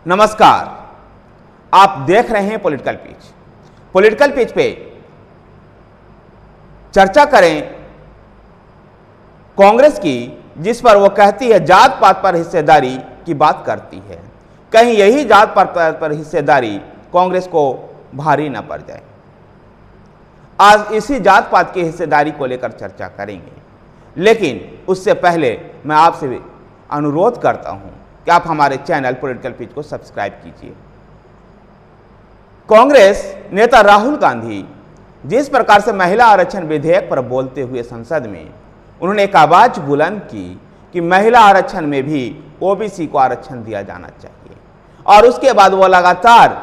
नमस्कार, आप देख रहे हैं पॉलिटिकल पिच। पॉलिटिकल पिच पे चर्चा करें कांग्रेस की, जिस पर वो कहती है जात पात पर हिस्सेदारी की बात करती है। कहीं यही जात पात पर हिस्सेदारी कांग्रेस को भारी न पड़ जाए। आज इसी जात पात की हिस्सेदारी को लेकर चर्चा करेंगे, लेकिन उससे पहले मैं आपसे अनुरोध करता हूं कि आप हमारे चैनल पॉलिटिकल पिच को सब्सक्राइब कीजिए। कांग्रेस नेता राहुल गांधी जिस प्रकार से महिला आरक्षण विधेयक पर बोलते हुए संसद में उन्होंने एक आवाज बुलंद की कि महिला आरक्षण में भी ओबीसी को आरक्षण दिया जाना चाहिए, और उसके बाद वो लगातार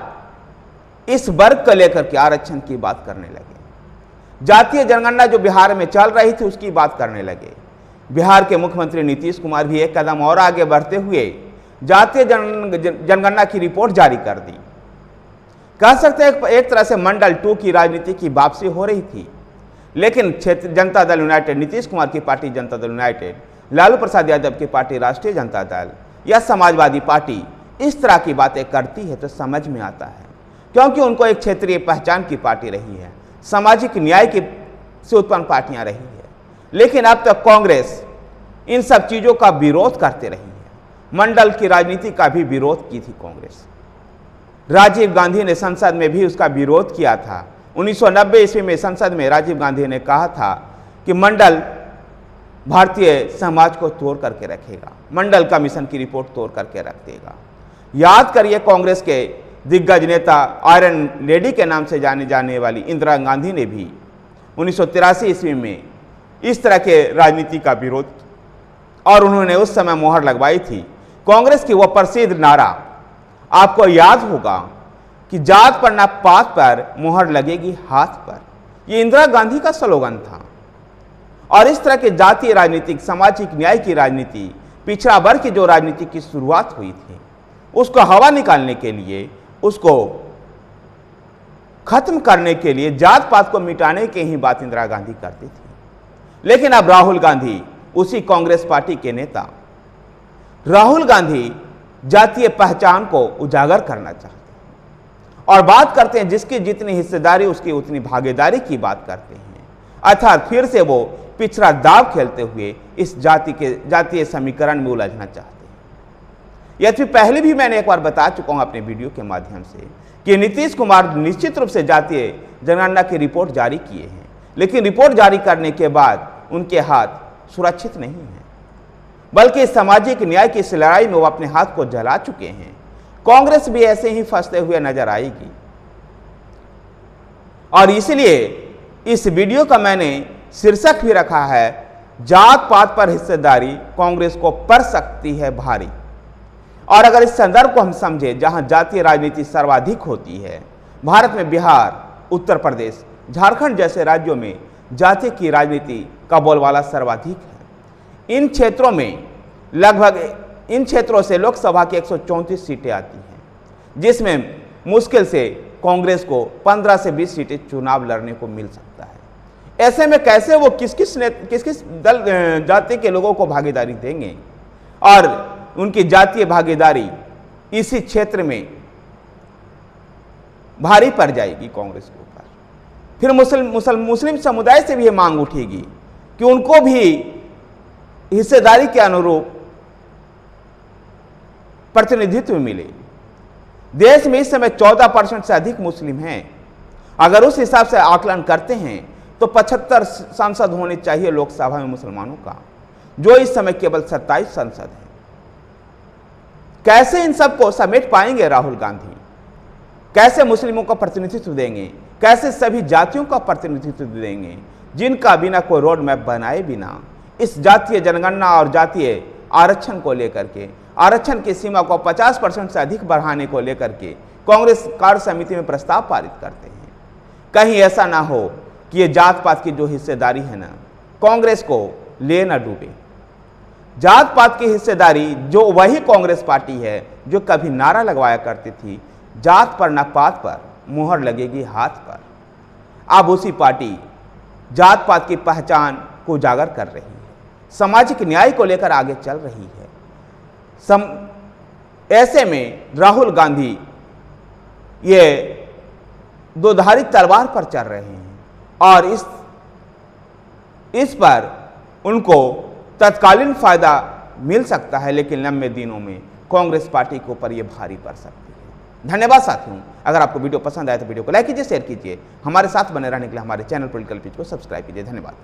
इस वर्ग को लेकर के आरक्षण की बात करने लगे। जातीय जनगणना जो बिहार में चल रही थी उसकी बात करने लगे। बिहार के मुख्यमंत्री नीतीश कुमार भी एक कदम और आगे बढ़ते हुए जातीय जनगणना की रिपोर्ट जारी कर दी। कह सकते हैं एक तरह से मंडल 2 की राजनीति की वापसी हो रही थी, लेकिन क्षेत्र जनता दल यूनाइटेड, नीतीश कुमार की पार्टी जनता दल यूनाइटेड, लालू प्रसाद यादव की पार्टी राष्ट्रीय जनता दल या समाजवादी पार्टी इस तरह की बातें करती है तो समझ में आता है, क्योंकि उनको एक क्षेत्रीय पहचान की पार्टी रही है, सामाजिक न्याय की से उत्पन्न पार्टियां रही है। लेकिन अब तक कांग्रेस इन सब चीजों का विरोध करते रही है। मंडल की राजनीति का भी विरोध की थी कांग्रेस। राजीव गांधी ने संसद में भी उसका विरोध किया था। 1990 ईस्वी में संसद में राजीव गांधी ने कहा था कि मंडल भारतीय समाज को तोड़ करके रखेगा, मंडल कमीशन की रिपोर्ट तोड़ करके रख देगा। याद करिए, कांग्रेस के दिग्गज नेता आयरन लेडी के नाम से जाने जाने वाली इंदिरा गांधी ने भी 1983 ईस्वी में इस तरह के राजनीति का विरोध, और उन्होंने उस समय मोहर लगवाई थी कांग्रेस की वो प्रसिद्ध नारा, आपको याद होगा कि जात पर न पात पर मोहर लगेगी हाथ पर। ये इंदिरा गांधी का स्लोगन था। और इस तरह के जातीय राजनीतिक, सामाजिक न्याय की राजनीति, पिछड़ा वर्ग की जो राजनीति की शुरुआत हुई थी, उसको हवा निकालने के लिए, उसको खत्म करने के लिए, जात पात को मिटाने की ही बात इंदिरा गांधी करती थी। लेकिन अब राहुल गांधी, उसी कांग्रेस पार्टी के नेता राहुल गांधी, जातीय पहचान को उजागर करना चाहते हैं और बात करते हैं जिसकी जितनी हिस्सेदारी उसकी उतनी भागीदारी की बात करते हैं। अर्थात फिर से वो पिछड़ा दाव खेलते हुए इस जातीय समीकरण में उलझना चाहते हैं। यद्यपि पहले भी मैंने एक बार बता चुका हूं अपने वीडियो के माध्यम से कि नीतीश कुमार निश्चित रूप से जातीय जनगणना की रिपोर्ट जारी किए हैं, लेकिन रिपोर्ट जारी करने के बाद उनके हाथ सुरक्षित नहीं है, बल्कि सामाजिक न्याय की इस लड़ाई में वो अपने हाथ को जला चुके हैं। कांग्रेस भी ऐसे ही फंसते हुए नजर आएगी, और इसलिए इस वीडियो का मैंने शीर्षक भी रखा है, जात पात पर हिस्सेदारी कांग्रेस को पड़ सकती है भारी। और अगर इस संदर्भ को हम समझे, जहां जातीय राजनीति सर्वाधिक होती है, भारत में बिहार, उत्तर प्रदेश, झारखंड जैसे राज्यों में जाति की राजनीति का बोलबाला सर्वाधिक है। इन क्षेत्रों से लोकसभा की 134 सीटें आती हैं, जिसमें मुश्किल से कांग्रेस को 15 से 20 सीटें चुनाव लड़ने को मिल सकता है। ऐसे में कैसे वो किस किस दल जाति के लोगों को भागीदारी देंगे, और उनकी जातीय भागीदारी इसी क्षेत्र में भारी पड़ जाएगी कांग्रेस के ऊपर। फिर मुस्लिम समुदाय से भी ये मांग उठेगी कि उनको भी हिस्सेदारी के अनुरूप प्रतिनिधित्व मिले। देश में इस समय 14% से अधिक मुस्लिम हैं। अगर उस हिसाब से आकलन करते हैं तो 75 सांसद होने चाहिए लोकसभा में मुसलमानों का, जो इस समय केवल 27 सांसद हैं। कैसे इन सबको समेट पाएंगे राहुल गांधी? कैसे मुस्लिमों का प्रतिनिधित्व देंगे? कैसे सभी जातियों का प्रतिनिधित्व देंगे, जिनका बिना कोई रोड मैप बनाए बिना इस जातीय जनगणना और जातीय आरक्षण को लेकर के, आरक्षण की सीमा को 50% से अधिक बढ़ाने को लेकर के कांग्रेस कार्य समिति में प्रस्ताव पारित करते हैं? कहीं ऐसा ना हो कि ये जात पात की जो हिस्सेदारी है ना, कांग्रेस को ले ना डूबे। जात पात की हिस्सेदारी जो वही कांग्रेस पार्टी है जो कभी नारा लगवाया करती थी, जात पर न पात पर मुहर लगेगी हाथ पर। अब उसी पार्टी जात पात की पहचान को उजागर कर रही है, सामाजिक न्याय को लेकर आगे चल रही है। ऐसे में राहुल गांधी ये दोधारी तलवार पर चल रहे हैं और इस पर उनको तत्कालीन फायदा मिल सकता है, लेकिन लंबे दिनों में कांग्रेस पार्टी के ऊपर यह भारी पड़ सकती है। धन्यवाद साथियों, अगर आपको वीडियो पसंद आए तो वीडियो को लाइक कीजिए, शेयर कीजिए। हमारे साथ बने रहने के लिए हमारे चैनल पॉलिटिकल पिच को सब्सक्राइब कीजिए। धन्यवाद।